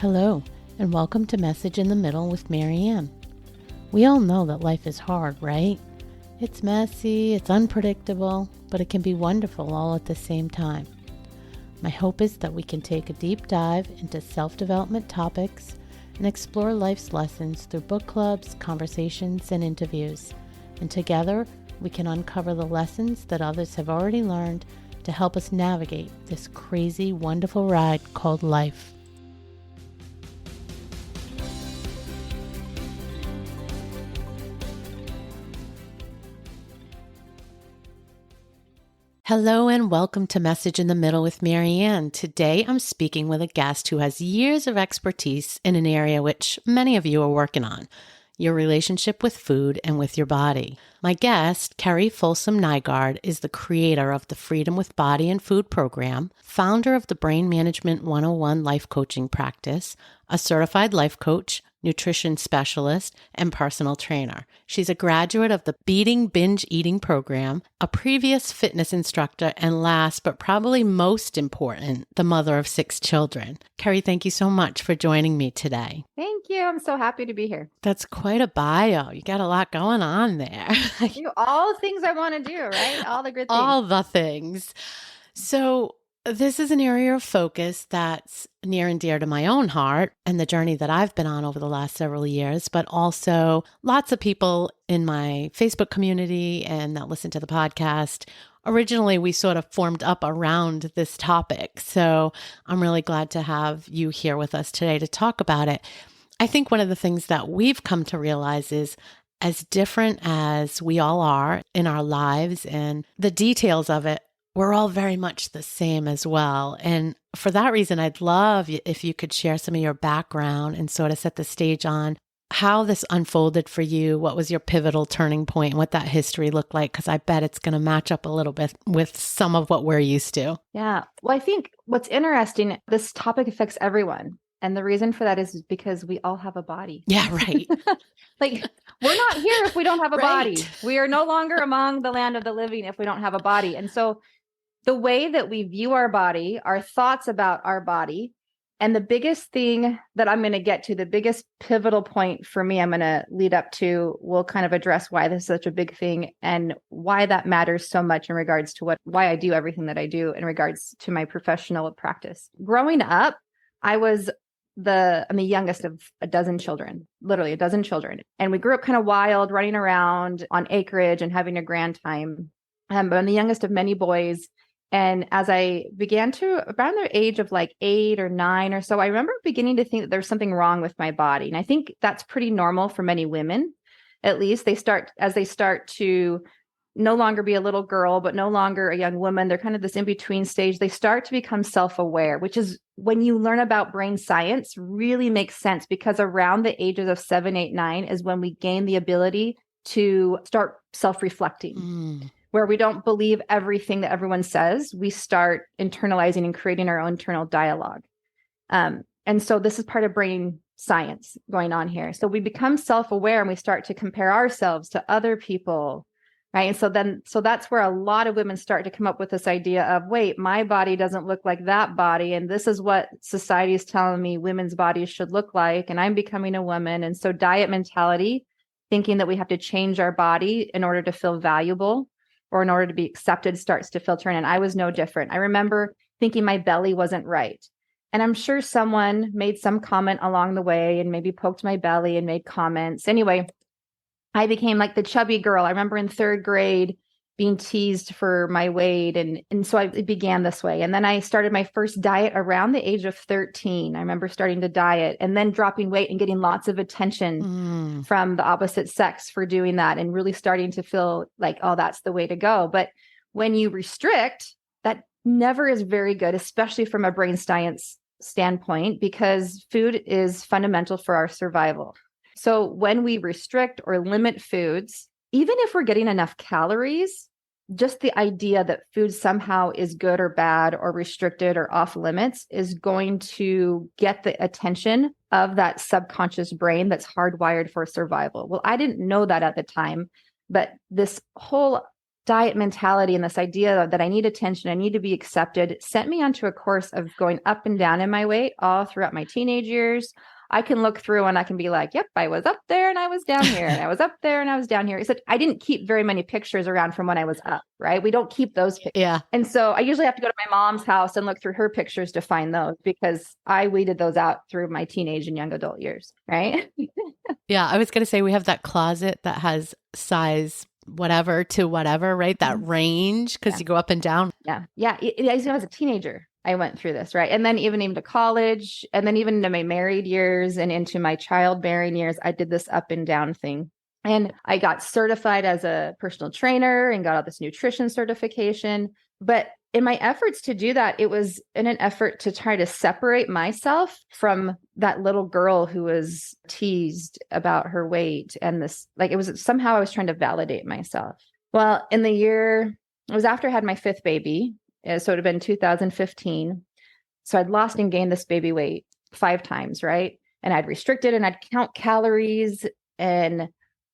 Hello, and welcome to Message in the Middle with Marianne. We all know that life is hard, right? It's messy, it's unpredictable, but it can be wonderful all at the same time. My hope is that we can take a deep dive into self-development topics and explore life's lessons through book clubs, conversations, and interviews. And together, we can uncover the lessons that others have already learned to help us navigate this crazy, wonderful ride called life. Hello and welcome to Message in the Middle with Marianne. Today I'm speaking with a guest who has years of expertise in an area which many of you are working on, your relationship with food and with your body. My guest, Kerrie Folsom Nygard, is the creator of the Freedom with Body and Food program, founder of the Brain Management 101 life coaching practice, a certified life coach, nutrition specialist, and personal trainer. She's a graduate of the Beating Binge Eating program, a previous fitness instructor, and last but probably most important, the mother of 6 children. Kerrie, thank you so much for joining me today. Thank you. I'm so happy to be here. That's quite a bio. You got a lot going on there. All the things I want to do, right? All the good things. All the things. So this is an area of focus that's near and dear to my own heart and the journey that I've been on over the last several years, but also lots of people in my Facebook community and that listen to the podcast. Originally, we sort of formed up around this topic. So I'm really glad to have you here with us today to talk about it. I think one of the things that we've come to realize is as different as we all are in our lives and the details of it, we're all very much the same as well. And for that reason, I'd love if you could share some of your background and sort of set the stage on how this unfolded for you. What was your pivotal turning point and what that history looked like? Because I bet it's going to match up a little bit with some of what we're used to. Yeah. Well, I think what's interesting, this topic affects everyone. And the reason for that is because we all have a body. Yeah, right. Like, we're not here if we don't have a Right. body. We are no longer among the land of the living if we don't have a body. And so the way that we view our body, our thoughts about our body, and the biggest thing that I'm going to get to, the biggest pivotal point for me, I'm going to lead up to, will kind of address why this is such a big thing and why that matters so much in regards to why I do everything that I do in regards to my professional practice. Growing up, I'm the youngest of a dozen children, literally a dozen children. And we grew up kind of wild, running around on acreage and having a grand time. But I'm the youngest of many boys. And as I began to, around the age of like 8 or 9 or so, I remember beginning to think that there's something wrong with my body. And I think that's pretty normal for many women. At least they start to no longer be a little girl, but no longer a young woman. They're kind of this in-between stage. They start to become self-aware, which is when you learn about brain science really makes sense, because around the ages of 7, 8, 9 is when we gain the ability to start self-reflecting. Where we don't believe everything that everyone says, we start internalizing and creating our own internal dialogue. And so this is part of brain science going on here. So we become self-aware and we start to compare ourselves to other people, right? And so that's where a lot of women start to come up with this idea of, wait, my body doesn't look like that body. And this is what society is telling me women's bodies should look like. And I'm becoming a woman. And so diet mentality, thinking that we have to change our body in order to feel valuable or in order to be accepted, starts to filter in. And I was no different. I remember thinking my belly wasn't right. And I'm sure someone made some comment along the way and maybe poked my belly and made comments. Anyway, I became like the chubby girl. I remember in 3rd grade being teased for my weight. And so it began this way. And then I started my first diet around the age of 13. I remember starting to diet and then dropping weight and getting lots of attention from the opposite sex for doing that and really starting to feel like, oh, that's the way to go. But when you restrict, that never is very good, especially from a brain science standpoint, because food is fundamental for our survival. So when we restrict or limit foods, even if we're getting enough calories, just the idea that food somehow is good or bad or restricted or off limits is going to get the attention of that subconscious brain that's hardwired for survival. Well, I didn't know that at the time, but this whole diet mentality and this idea that I need attention, I need to be accepted, sent me onto a course of going up and down in my weight all throughout my teenage years. I can look through and I can be like, yep, I was up there and I was down here and I was up there and I was down here. Except I didn't keep very many pictures around from when I was up, right? We don't keep those pictures. Yeah. And so I usually have to go to my mom's house and look through her pictures to find those because I weeded those out through my teenage and young adult years, right? Yeah. I was going to say we have that closet that has size whatever to whatever, right? That range because you go up and down. Yeah. Yeah. As I was a teenager, I went through this, right? And then even to college, and then even into my married years and into my childbearing years, I did this up and down thing. And I got certified as a personal trainer and got all this nutrition certification. But in my efforts to do that, it was in an effort to try to separate myself from that little girl who was teased about her weight. And this, like, it was somehow I was trying to validate myself. Well, in the year, it was after I had my fifth baby. So it would have been 2015. So I'd lost and gained this baby weight 5 times, right? And I'd restricted and I'd count calories and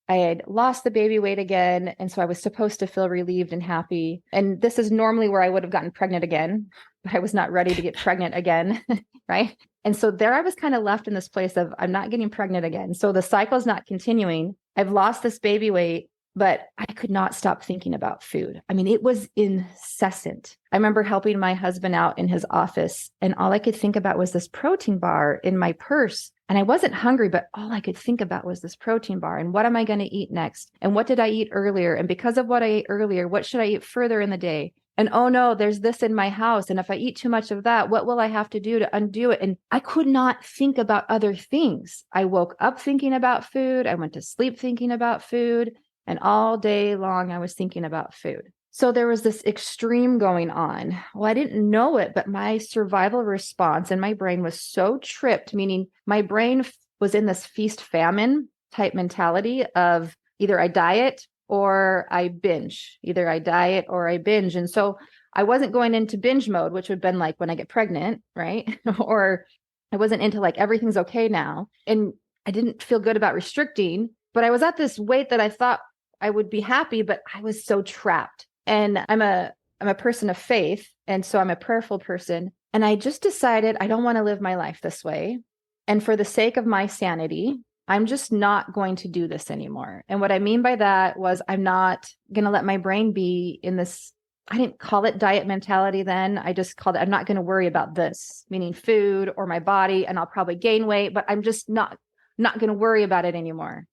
I had lost the baby weight again. And so I was supposed to feel relieved and happy. And this is normally where I would have gotten pregnant again, but I was not ready to get pregnant again, right? And so there I was kind of left in this place of I'm not getting pregnant again. So the cycle's not continuing. I've lost this baby weight, but I could not stop thinking about food. I mean, it was incessant. I remember helping my husband out in his office, and all I could think about was this protein bar in my purse. And I wasn't hungry, but all I could think about was this protein bar and what am I going to eat next? And what did I eat earlier? And because of what I ate earlier, what should I eat further in the day? And oh no, there's this in my house. And if I eat too much of that, what will I have to do to undo it? And I could not think about other things. I woke up thinking about food. I went to sleep thinking about food. And all day long, I was thinking about food. So there was this extreme going on. Well, I didn't know it, but my survival response in my brain was so tripped, meaning my brain was in this feast famine type mentality of either I diet or I binge, either I diet or I binge. And so I wasn't going into binge mode, which would have been like when I get pregnant, right? Or I wasn't into like everything's okay now. And I didn't feel good about restricting, but I was at this weight that I thought I would be happy, but I was so trapped. And I'm a person of faith. And so I'm a prayerful person. And I just decided I don't want to live my life this way. And for the sake of my sanity, I'm just not going to do this anymore. And what I mean by that was I'm not going to let my brain be in this, I didn't call it diet mentality then. I just called it, I'm not going to worry about this, meaning food or my body, and I'll probably gain weight, but I'm just not going to worry about it anymore.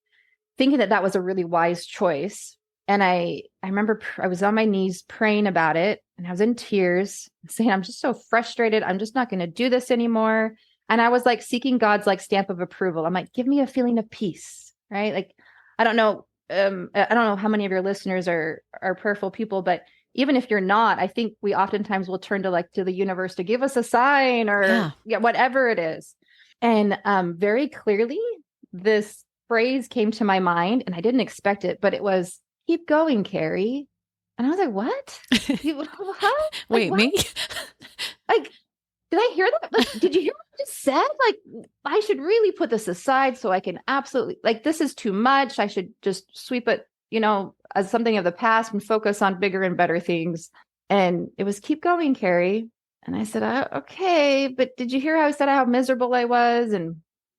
Thinking that was a really wise choice. And I remember I was on my knees praying about it and I was in tears saying, I'm just so frustrated. I'm just not going to do this anymore. And I was like seeking God's like stamp of approval. I'm like, give me a feeling of peace, right? Like, I don't know how many of your listeners are prayerful people, but even if you're not, I think we oftentimes will turn to the universe to give us a sign or whatever it is. And very clearly this phrase came to my mind and I didn't expect it, but it was, keep going, Kerrie. And I was like, what? Huh? Wait, what? me? Like, did I hear that? Like, did you hear what I just said? Like, I should really put this aside so I can absolutely, like, this is too much. I should just sweep it, as something of the past and focus on bigger and better things. And it was, keep going, Kerrie. And I said, okay, but did you hear how I said how miserable I was? And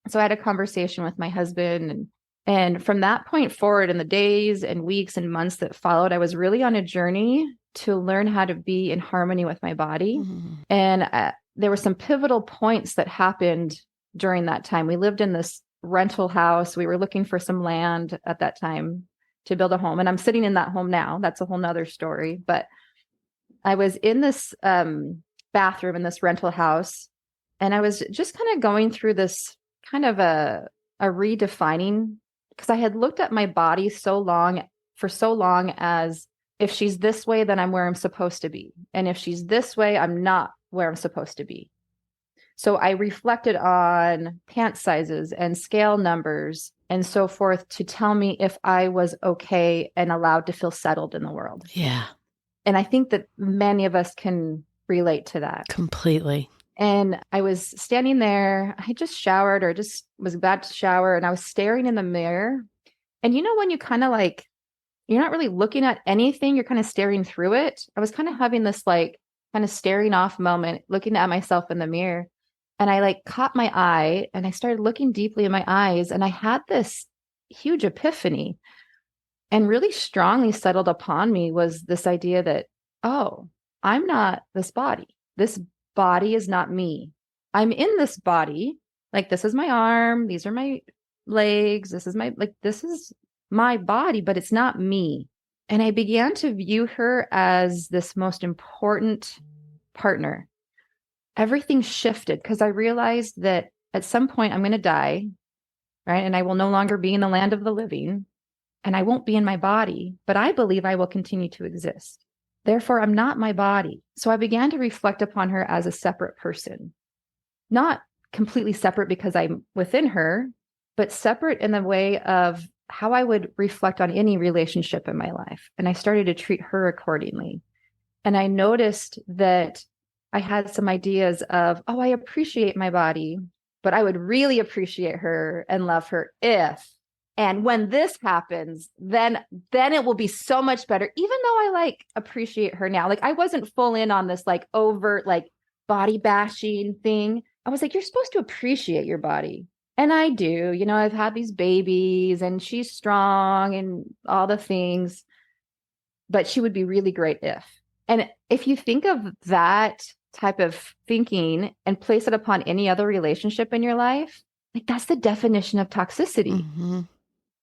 so I had a conversation with my husband, and from that point forward, in the days and weeks and months that followed, I was really on a journey to learn how to be in harmony with my body. Mm-hmm. And there were some pivotal points that happened during that time. We lived in this rental house. We were looking for some land at that time to build a home. And I'm sitting in that home now. That's a whole nother story. But I was in this bathroom in this rental house, and I was just kind of going through this kind of a redefining, because I had looked at my body for so long as if she's this way, then I'm where I'm supposed to be. And if she's this way, I'm not where I'm supposed to be. So I reflected on pant sizes and scale numbers and so forth to tell me if I was okay and allowed to feel settled in the world. Yeah. And I think that many of us can relate to that. Completely. And I was standing there, I just showered or just was about to shower, and I was staring in the mirror. And when you kind of like you're not really looking at anything. You're kind of staring through it. I was kind of having this like kind of staring off moment, looking at myself in the mirror. And I like caught my eye and I started looking deeply in my eyes. And I had this huge epiphany, and really strongly settled upon me was this idea that, oh, I'm not this body. This body is not me. I'm in this body. Like, this is my arm. These are my legs. This is my body, but it's not me. And I began to view her as this most important partner. Everything shifted because I realized that at some point I'm going to die, right? And I will no longer be in the land of the living, and I won't be in my body, but I believe I will continue to exist. Therefore, I'm not my body. So I began to reflect upon her as a separate person, not completely separate because I'm within her, but separate in the way of how I would reflect on any relationship in my life. And I started to treat her accordingly. And I noticed that I had some ideas of, oh, I appreciate my body, but I would really appreciate her and love her if, and when this happens, then it will be so much better. Even though I like appreciate her now, like I wasn't full in on this like overt like body bashing thing. I was like, you're supposed to appreciate your body. And I do, you know, I've had these babies and she's strong and all the things, but she would be really great if. And if you think of that type of thinking and place it upon any other relationship in your life, like that's the definition of toxicity. Mm-hmm.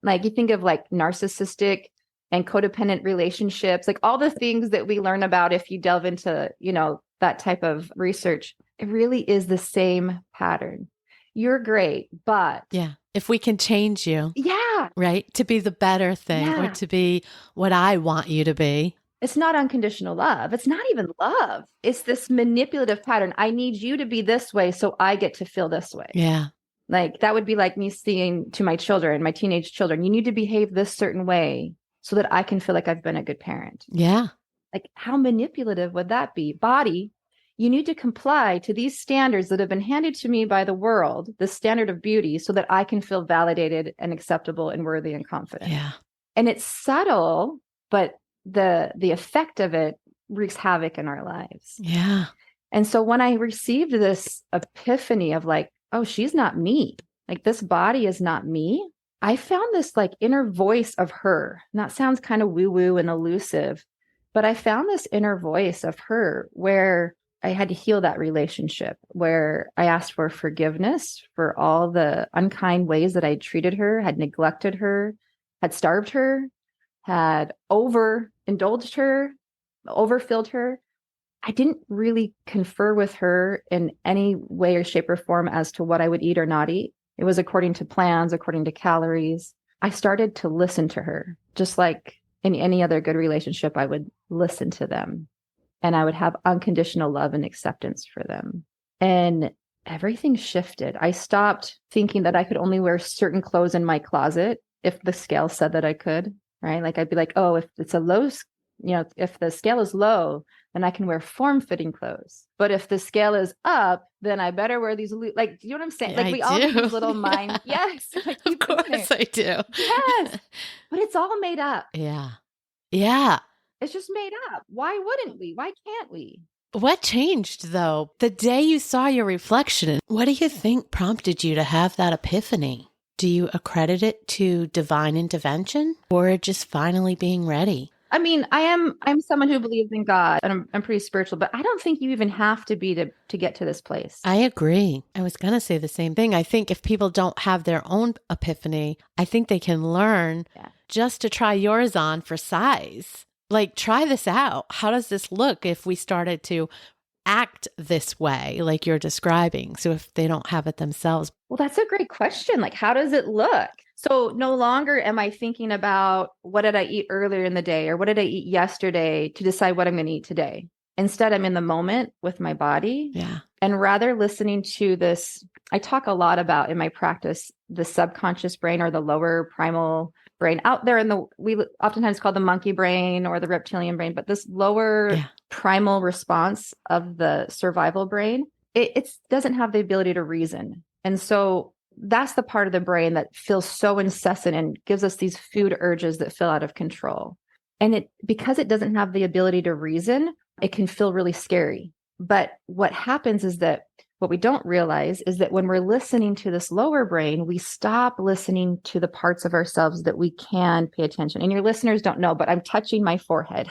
Like you think of like narcissistic and codependent relationships, like all the things that we learn about if you delve into, you know, that type of research, it really is the same pattern. You're great, but yeah, if we can change you, yeah, right, to be the better thing or to be what I want you to be. It's not unconditional love. It's not even love. It's this manipulative pattern. I need you to be this way so I get to feel this way. Yeah. Like that would be like me saying to my children, my teenage children, you need to behave this certain way so that I can feel like I've been a good parent. Yeah. Like how manipulative would that be? Body, you need to comply to these standards that have been handed to me by the world, the standard of beauty, so that I can feel validated and acceptable and worthy and confident. Yeah. And it's subtle, but the effect of it wreaks havoc in our lives. Yeah. And so when I received this epiphany of like, oh, she's not me, like this body is not me, I found this like inner voice of her. And that sounds kind of woo-woo and elusive, but I found this inner voice of her where I had to heal that relationship, where I asked for forgiveness for all the unkind ways that I treated her, had neglected her, had starved her, had overindulged her, overfilled her. I didn't really confer with her in any way or shape or form as to what I would eat or not eat. It was according to plans, according to calories. I started to listen to her, just like in any other good relationship, I would listen to them and I would have unconditional love and acceptance for them. And everything shifted. I stopped thinking that I could only wear certain clothes in my closet if the scale said that I could, right? Like I'd be like, oh, if it's a low, you know, if the scale is low, then I can wear form-fitting clothes. But if the scale is up, then I better wear these, like, do you know what I'm saying? Yeah, like we I all do. have these little mind. Yes. Like Of course I do. Yes. But it's all made up. Yeah. Yeah. It's just made up. Why wouldn't we? Why can't we? What changed though? The day you saw your reflection, what do you think prompted you to have that epiphany? Do you accredit it to divine intervention or just finally being ready? I mean, I'm someone who believes in God and I'm pretty spiritual, but I don't think you even have to be to get to this place. I agree. I was going to say the same thing. I think if people don't have their own epiphany, I think they can learn just to try yours on for size. Like, try this out. How does this look if we started to act this way, like you're describing? So if they don't have it themselves. Well, that's a great question. Like, how does it look? So no longer am I thinking about what did I eat earlier in the day or what did I eat yesterday to decide what I'm going to eat today. Instead, I'm in the moment with my body. Yeah. And rather listening to this, I talk a lot about in my practice, the subconscious brain or the lower primal brain out there we oftentimes call the monkey brain or the reptilian brain, but this lower primal response of the survival brain, it doesn't have the ability to reason. And so that's the part of the brain that feels so incessant and gives us these food urges that feel out of control. And because it doesn't have the ability to reason, it can feel really scary. But what happens is that what we don't realize is that when we're listening to this lower brain, we stop listening to the parts of ourselves that we can pay attention. And your listeners don't know, but I'm touching my forehead.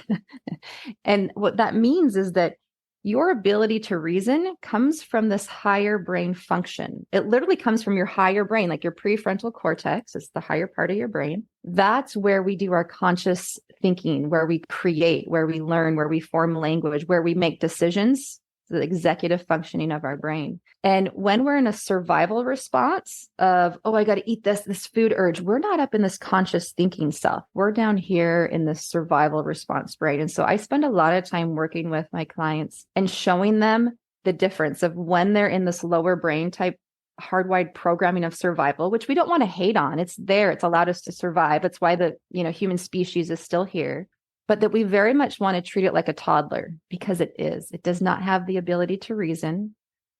And what that means is that your ability to reason comes from this higher brain function. It literally comes from your higher brain, like your prefrontal cortex. It's the higher part of your brain. That's where we do our conscious thinking, where we create, where we learn, where we form language, where we make decisions, the executive functioning of our brain. And when we're in a survival response of, oh, I got to eat this food urge, we're not up in this conscious thinking self. We're down here in this survival response brain. And so I spend a lot of time working with my clients and showing them the difference of when they're in this lower brain type hardwired programming of survival, which we don't want to hate on. It's there. It's allowed us to survive. That's why the human species is still here. But that we very much want to treat it like a toddler, because it is. It does not have the ability to reason,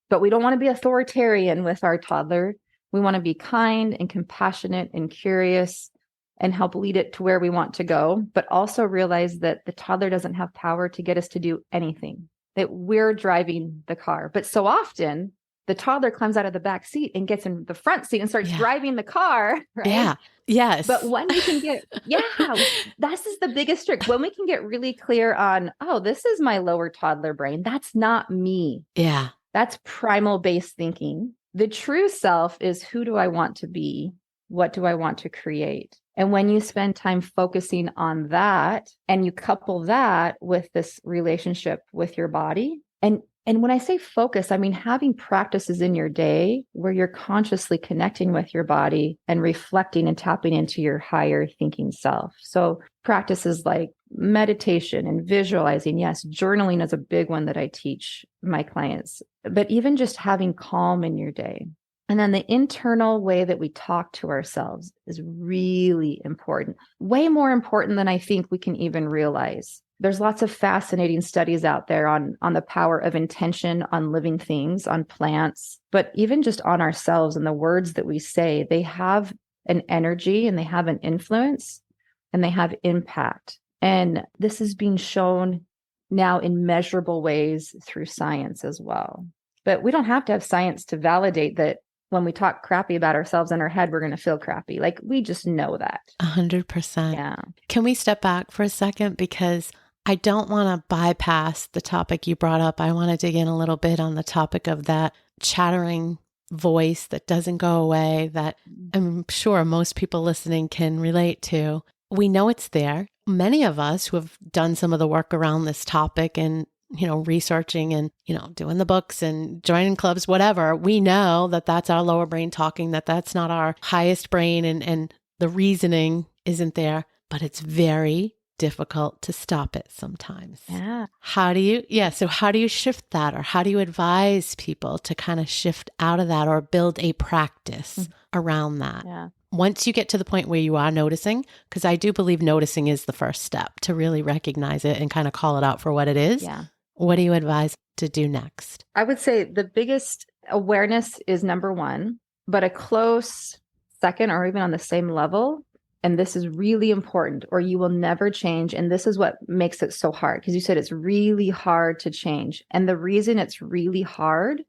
but we don't want to be authoritarian with our toddler. We want to be kind and compassionate and curious and help lead it to where we want to go, but also realize that the toddler doesn't have power to get us to do anything, that we're driving the car. But so often the toddler climbs out of the back seat and gets in the front seat and starts driving the car. Right? Yeah. Yes. But when we can get, this is the biggest trick. When we can get really clear on, oh, this is my lower toddler brain. That's not me. Yeah. That's primal based thinking. The true self is, who do I want to be? What do I want to create? And when you spend time focusing on that and you couple that with this relationship with your body, and when I say focus, I mean having practices in your day where you're consciously connecting with your body and reflecting and tapping into your higher thinking self. So practices like meditation and visualizing. Yes, journaling is a big one that I teach my clients, but even just having calm in your day. And then the internal way that we talk to ourselves is really important, way more important than I think we can even realize. There's lots of fascinating studies out there on the power of intention on living things, on plants, but even just on ourselves and the words that we say. They have an energy and they have an influence and they have impact. And this is being shown now in measurable ways through science as well. But we don't have to have science to validate that when we talk crappy about ourselves in our head, we're going to feel crappy. Like, we just know that. 100%. Yeah. Can we step back for a second? Because I don't want to bypass the topic you brought up. I want to dig in a little bit on the topic of that chattering voice that doesn't go away, that I'm sure most people listening can relate to. We know it's there. Many of us who have done some of the work around this topic and researching and, doing the books and joining clubs, whatever, we know that that's our lower brain talking, that's not our highest brain, and the reasoning isn't there, but it's very difficult to stop it sometimes. Yeah. So how do you shift that, or how do you advise people to kind of shift out of that or build a practice around that? Yeah. Once you get to the point where you are noticing, because I do believe noticing is the first step to really recognize it and kind of call it out for what it is. Yeah. What do you advise to do next? I would say the biggest awareness is number one, but a close second or even on the same level. And this is really important, or you will never change. And this is what makes it so hard, because you said it's really hard to change. And the reason it's really hard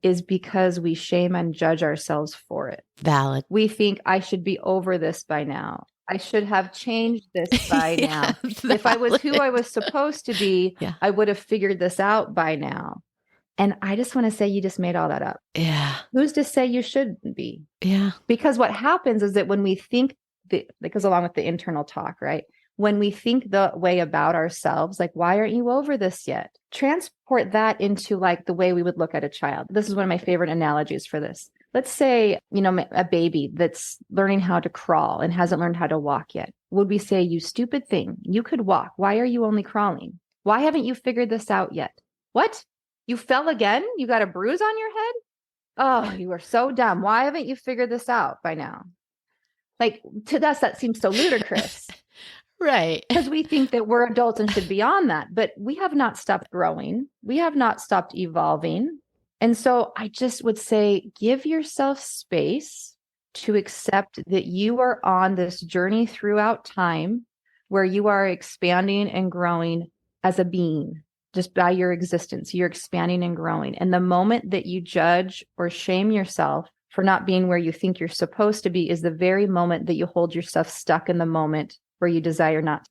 is because we shame and judge ourselves for it. Valid. We think, I should be over this by now. I should have changed this by now. If I was who I was supposed to be, I would have figured this out by now. And I just want to say, you just made all that up. Yeah. Who's to say you shouldn't be? Yeah. Because what happens is that when we think, that goes along with the internal talk, right? When we think the way about ourselves, like, why aren't you over this yet? Transport that into like the way we would look at a child. This is one of my favorite analogies for this. Let's say, a baby that's learning how to crawl and hasn't learned how to walk yet. Would we say, you stupid thing, you could walk. Why are you only crawling? Why haven't you figured this out yet? What? You fell again? You got a bruise on your head? Oh, you are so dumb. Why haven't you figured this out by now? Like, to us, that seems so ludicrous. Right. Because we think that we're adults and should be on that. But we have not stopped growing. We have not stopped evolving. And so I just would say, give yourself space to accept that you are on this journey throughout time where you are expanding and growing as a being. Just by your existence, you're expanding and growing. And the moment that you judge or shame yourself for not being where you think you're supposed to be is the very moment that you hold yourself stuck in the moment where you desire not.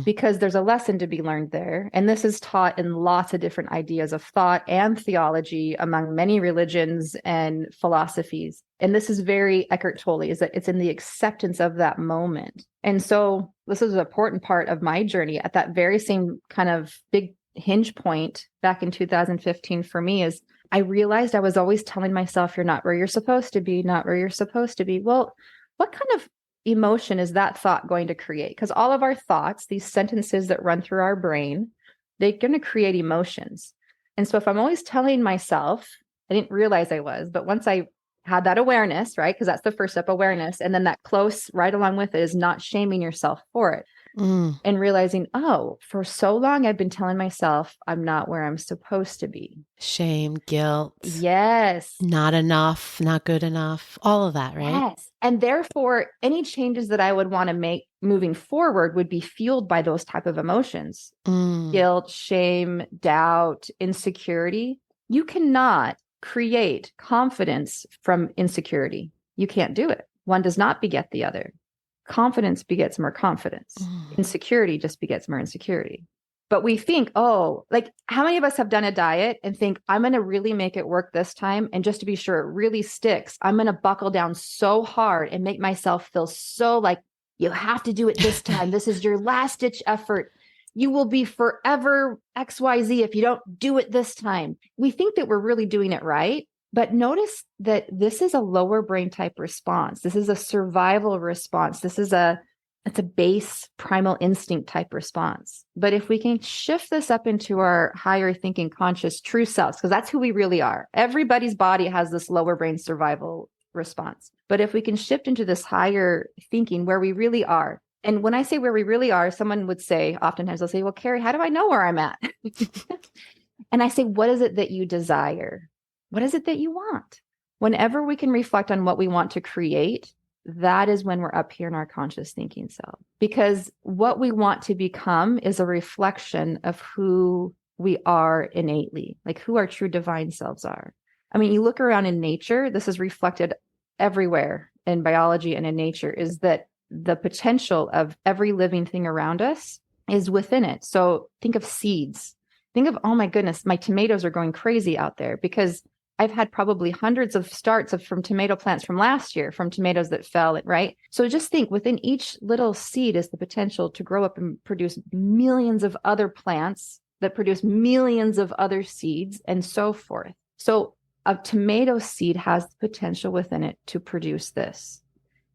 Because there's a lesson to be learned there. And this is taught in lots of different ideas of thought and theology among many religions and philosophies. And this is very Eckhart Tolle, is that it's in the acceptance of that moment. And so this is an important part of my journey at that very same kind of big hinge point back in 2015 for me is I realized I was always telling myself, you're not where you're supposed to be, not where you're supposed to be. Well, what kind of emotion is that thought going to create? Because all of our thoughts, these sentences that run through our brain, they're going to create emotions. And so if I'm always telling myself, I didn't realize I was, but once I had that awareness, right? Because that's the first step, awareness. And then that close right along with it is not shaming yourself for it. And realizing, oh, for so long, I've been telling myself I'm not where I'm supposed to be. Shame, guilt. Yes. Not enough, not good enough, all of that, right? Yes. And therefore, any changes that I would want to make moving forward would be fueled by those type of emotions. Guilt, shame, doubt, insecurity. You cannot create confidence from insecurity. You can't do it. One does not beget the other. Confidence begets more confidence. Insecurity just begets more insecurity. But we think, oh, like how many of us have done a diet and think, I'm going to really make it work this time. And just to be sure it really sticks, I'm going to buckle down so hard and make myself feel so like you have to do it this time. This is your last ditch effort. You will be forever XYZ if you don't do it this time. We think that we're really doing it right. But notice that this is a lower brain type response. This is a survival response. It's a base primal instinct type response. But if we can shift this up into our higher thinking, conscious, true selves, because that's who we really are. Everybody's body has this lower brain survival response. But if we can shift into this higher thinking where we really are, and when I say where we really are, someone would say, oftentimes they'll say, well, Kerrie, how do I know where I'm at? And I say, what is it that you desire? What is it that you want? Whenever we can reflect on what we want to create, that is when we're up here in our conscious thinking self. Because what we want to become is a reflection of who we are innately, like who our true divine selves are. I mean, you look around in nature, this is reflected everywhere in biology and in nature, is that the potential of every living thing around us is within it. So think of seeds. Think of, oh my goodness, my tomatoes are going crazy out there because I've had probably hundreds of starts from tomato plants from last year, from tomatoes that fell, right? So just think within each little seed is the potential to grow up and produce millions of other plants that produce millions of other seeds and so forth. So a tomato seed has the potential within it to produce this.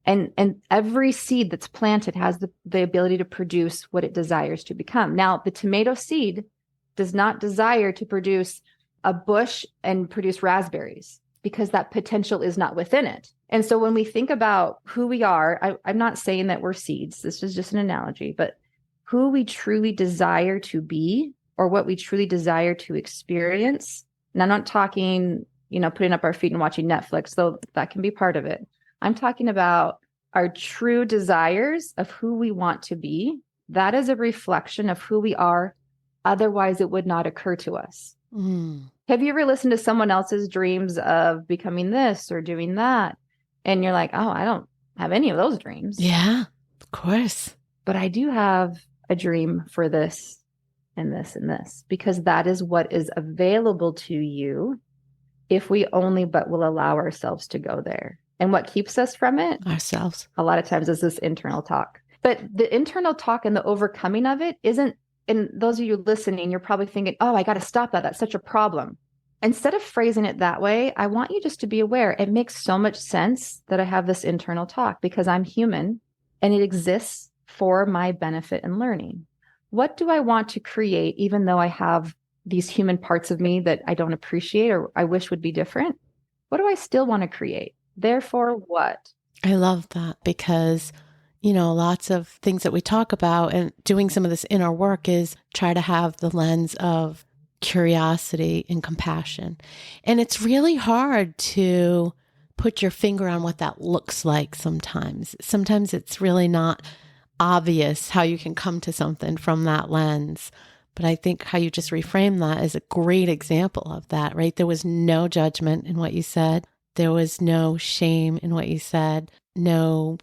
And every seed that's planted has the ability to produce what it desires to become. Now, the tomato seed does not desire to produce a bush and produce raspberries because that potential is not within it. And so when we think about who we are, I'm not saying that we're seeds. This is just an analogy, but who we truly desire to be or what we truly desire to experience. And I'm not talking, putting up our feet and watching Netflix, though that can be part of it. I'm talking about our true desires of who we want to be. That is a reflection of who we are. Otherwise, it would not occur to us. Have you ever listened to someone else's dreams of becoming this or doing that? And you're like, oh, I don't have any of those dreams. Yeah, of course. But I do have a dream for this and this and this, because that is what is available to you if we only but will allow ourselves to go there. And what keeps us from it? Ourselves. A lot of times is this internal talk. But the internal talk and the overcoming of it isn't. And those of you listening, you're probably thinking, oh, I got to stop that. That's such a problem. Instead of phrasing it that way, I want you just to be aware. It makes so much sense that I have this internal talk because I'm human and it exists for my benefit and learning. What do I want to create, even though I have these human parts of me that I don't appreciate or I wish would be different? What do I still want to create? Therefore, what? I love that because lots of things that we talk about and doing some of this inner work is try to have the lens of curiosity, and compassion. And it's really hard to put your finger on what that looks like sometimes. Sometimes it's really not obvious how you can come to something from that lens. But I think how you just reframe that is a great example of that, right? There was no judgment in what you said. There was no shame in what you said, no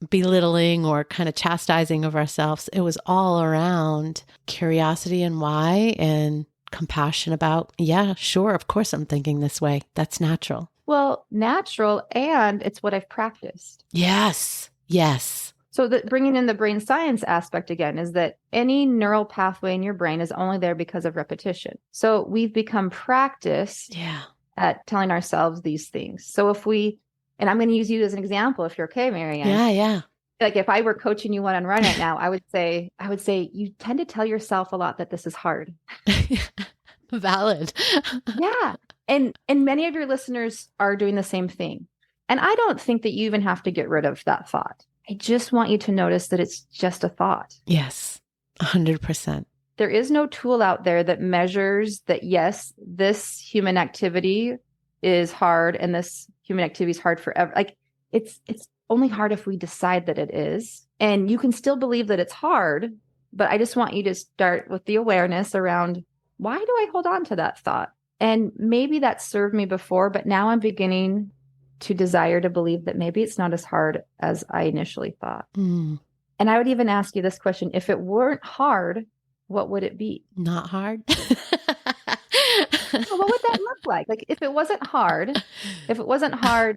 belittling or kind of chastising of ourselves. It was all around curiosity and why, and compassion about, yeah, sure, of course I'm thinking this way. That's natural. Well, natural, and it's what I've practiced. Yes. Yes. So bringing in the brain science aspect again is that any neural pathway in your brain is only there because of repetition. So we've become practiced at telling ourselves these things. So if we, and I'm going to use you as an example, if you're okay, Marianne. Yeah. Like if I were coaching you one-on-one right now, I would say you tend to tell yourself a lot that this is hard. Valid. Yeah. And many of your listeners are doing the same thing. And I don't think that you even have to get rid of that thought. I just want you to notice that it's just a thought. Yes, 100%. There is no tool out there that measures that, yes, this human activity is hard and this human activity is hard forever. Like it's only hard if we decide that it is. And you can still believe that it's hard, but I just want you to start with the awareness around, why do I hold on to that thought? And maybe that served me before, but now I'm beginning to desire to believe that maybe it's not as hard as I initially thought. And I would even ask you this question: if it weren't hard, what would it be? Not hard. So what would that look like? Like if it wasn't hard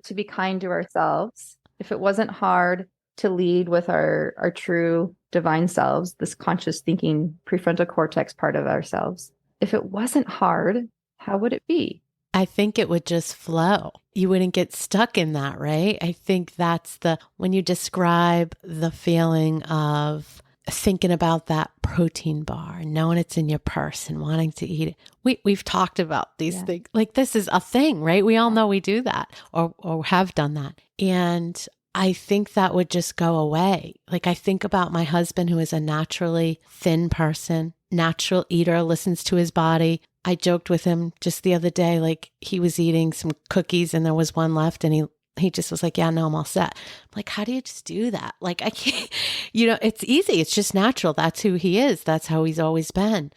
to be kind to ourselves, if it wasn't hard to lead with our true divine selves, this conscious thinking prefrontal cortex part of ourselves, if it wasn't hard, how would it be? I think it would just flow. You wouldn't get stuck in that, right? I think that's when you describe the feeling of thinking about that protein bar, knowing it's in your purse and wanting to eat it. We've talked about these things. Like this is a thing, right? We all know we do that or have done that. And I think that would just go away. Like I think about my husband, who is a naturally thin person, natural eater, listens to his body. I joked with him just the other day, like he was eating some cookies and there was one left and he just was like, yeah, no, I'm all set. I'm like, how do you just do that? Like I can't, it's easy. It's just natural. That's who he is. That's how he's always been.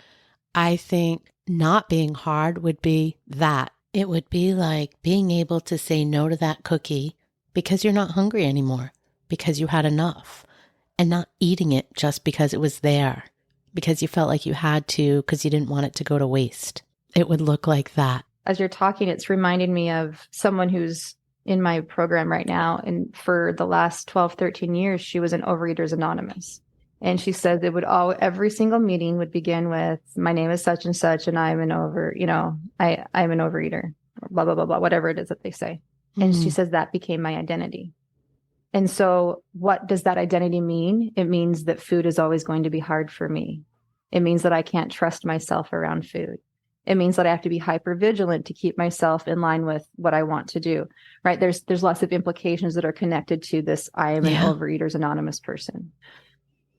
I think not being hard would be that. It would be like being able to say no to that cookie because you're not hungry anymore, because you had enough, and not eating it just because it was there, because you felt like you had to, because you didn't want it to go to waste. It would look like that. As you're talking, it's reminding me of someone who's in my program right now. And for the last 12, 13 years, she was an Overeaters Anonymous. And she said it would every single meeting would begin with, my name is such and such, and I'm an I'm an overeater, blah, blah, blah, blah, whatever it is that they say. And she says that became my identity. And so what does that identity mean? It means that food is always going to be hard for me. It means that I can't trust myself around food. It means that I have to be hyper vigilant to keep myself in line with what I want to do, right? There's lots of implications that are connected to this. I am an Overeaters Anonymous person.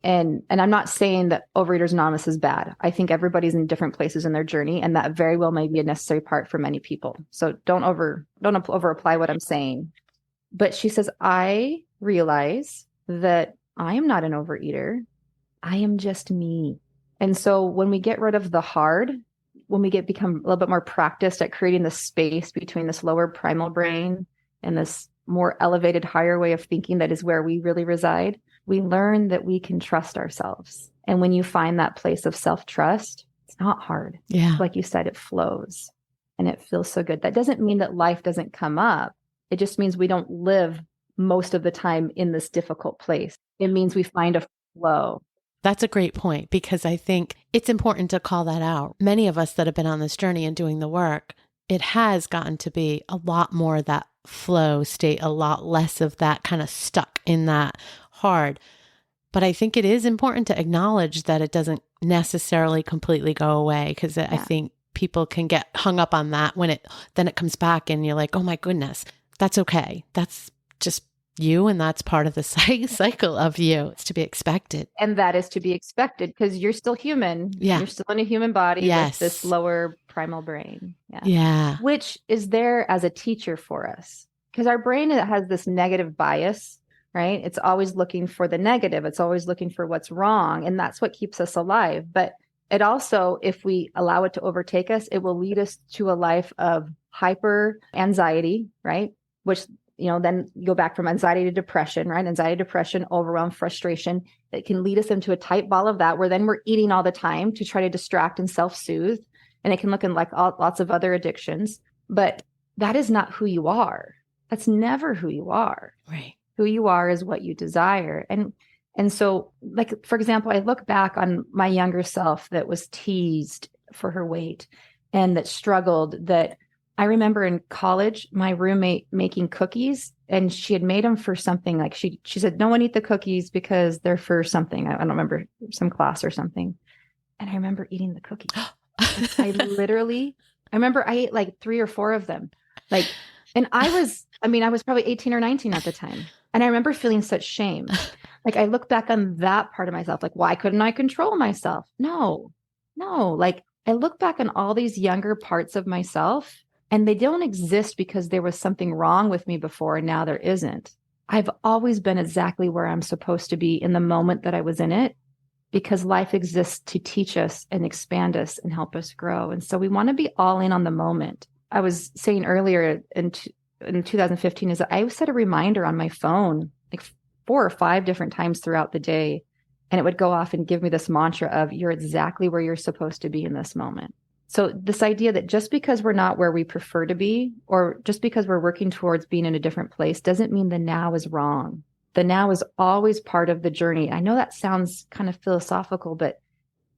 And I'm not saying that Overeaters Anonymous is bad. I think everybody's in different places in their journey, and that very well may be a necessary part for many people. So don't over apply what I'm saying. But she says, I realize that I am not an overeater. I am just me. And so when we get rid of the hard, when we become a little bit more practiced at creating the space between this lower primal brain and this more elevated, higher way of thinking that is where we really reside, we learn that we can trust ourselves. And when you find that place of self-trust, it's not hard. Yeah. Like you said, it flows and it feels so good. That doesn't mean that life doesn't come up. It just means we don't live most of the time in this difficult place. It means we find a flow. That's a great point, because I think it's important to call that out. Many of us that have been on this journey and doing the work, it has gotten to be a lot more of that flow state, a lot less of that kind of stuck in that hard. But I think it is important to acknowledge that it doesn't necessarily completely go away, because I think people can get hung up on that when then it comes back and you're like, oh my goodness, that's okay. That's just you, and that's part of the cycle of you. It's to be expected. And that is to be expected because you're still human. Yeah. You're still in a human body Yes. with this lower primal brain. Yeah. Yeah. Which is there as a teacher for us because our brain has this negative bias, right? It's always looking for the negative. It's always looking for what's wrong. And that's what keeps us alive. But it also, if we allow it to overtake us, it will lead us to a life of hyper anxiety, right? Which, then you go back from anxiety to depression, right? Anxiety, depression, overwhelm, frustration. It can lead us into a tight ball of that where then we're eating all the time to try to distract and self-soothe. And it can look in like lots of other addictions, but that is not who you are. That's never who you are. Right. Who you are is what you desire. And so, like, for example, I look back on my younger self that was teased for her weight and that struggled, that I remember in college, my roommate making cookies, and she had made them for something like she said, no one eat the cookies because they're for something. I don't remember, some class or something. And I remember eating the cookies. I remember I ate like 3 or 4 of them. And I was probably 18 or 19 at the time. And I remember feeling such shame. Like I look back on that part of myself, like, why couldn't I control myself? No, like I look back on all these younger parts of myself and they don't exist because there was something wrong with me before and now there isn't. I've always been exactly where I'm supposed to be in the moment that I was in it because life exists to teach us and expand us and help us grow. And so we want to be all in on the moment. I was saying earlier in 2015 is that I set a reminder on my phone like 4 or 5 different times throughout the day. And it would go off and give me this mantra of you're exactly where you're supposed to be in this moment. So this idea that just because we're not where we prefer to be, or just because we're working towards being in a different place, doesn't mean the now is wrong. The now is always part of the journey. I know that sounds kind of philosophical, but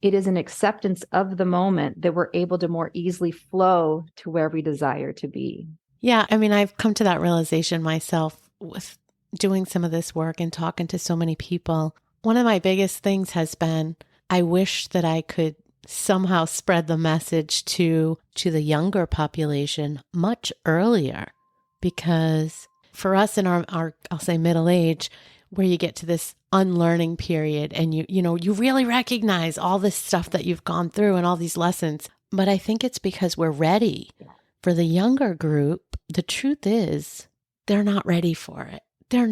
it is an acceptance of the moment that we're able to more easily flow to where we desire to be. Yeah. I mean, I've come to that realization myself with doing some of this work and talking to so many people. One of my biggest things has been, I wish that I could somehow spread the message to the younger population much earlier, because for us in our I'll say middle age, where you get to this unlearning period and you really recognize all this stuff that you've gone through and all these lessons. But I think it's because we're ready. For the younger group, the truth is they're not ready for it. They're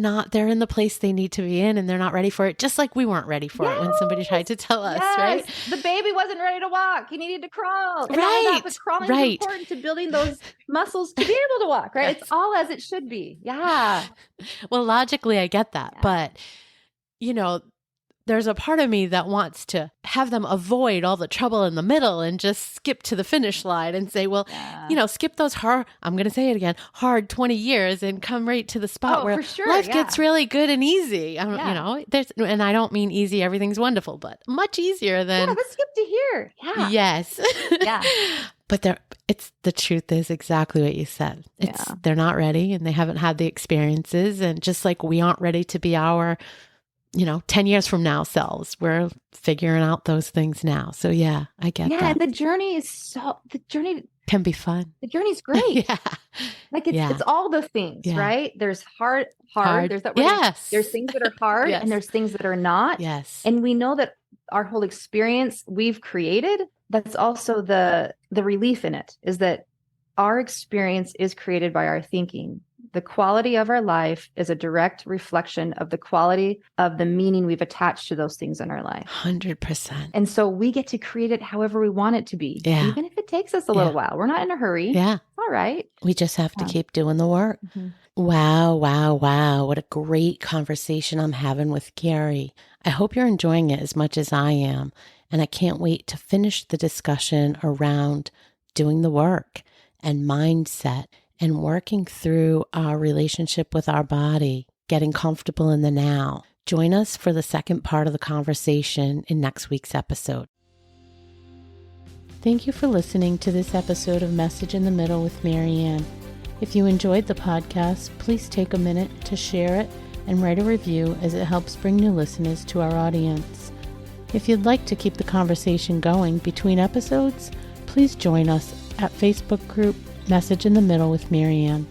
in the place they need to be in and they're not ready for it. Just like we weren't ready for it when somebody tried to tell us, right? The baby wasn't ready to walk. He needed to crawl. And right. But crawling is important to building those muscles to be able to walk, right? It's all as it should be. Yeah. Well, logically, I get that. But, there's a part of me that wants to have them avoid all the trouble in the middle and just skip to the finish line and say, well, skip those I'm going to say it again, hard 20 years and come right to the spot where life gets really good and easy. And I don't mean easy, everything's wonderful, but much easier than. Yeah, let's skip to here. Yeah. Yes. Yeah. But the truth is exactly what you said. They're not ready and they haven't had the experiences. And just like we aren't ready to be our 10 years from now selves, we're figuring out those things now. So yeah, I get that. Yeah, and the journey can be fun. The journey's great. Yeah. Like it's all the things, right? There's hard. There's that. Yes. There's things that are hard and there's things that are not. Yes. And we know that our whole experience we've created, that's also the relief in it, is that our experience is created by our thinking. The quality of our life is a direct reflection of the quality of the meaning we've attached to those things in our life. 100%. And so we get to create it however we want it to be. Yeah. Even if it takes us a little while. We're not in a hurry. Yeah. All right. We just have to keep doing the work. Mm-hmm. Wow. What a great conversation I'm having with Kerrie. I hope you're enjoying it as much as I am. And I can't wait to finish the discussion around doing the work and mindset and working through our relationship with our body, getting comfortable in the now. Join us for the second part of the conversation in next week's episode. Thank you for listening to this episode of Message in the Middle with Marianne. If you enjoyed the podcast, please take a minute to share it and write a review, as it helps bring new listeners to our audience. If you'd like to keep the conversation going between episodes, please join us at Facebook group Message in the Middle with Marianne.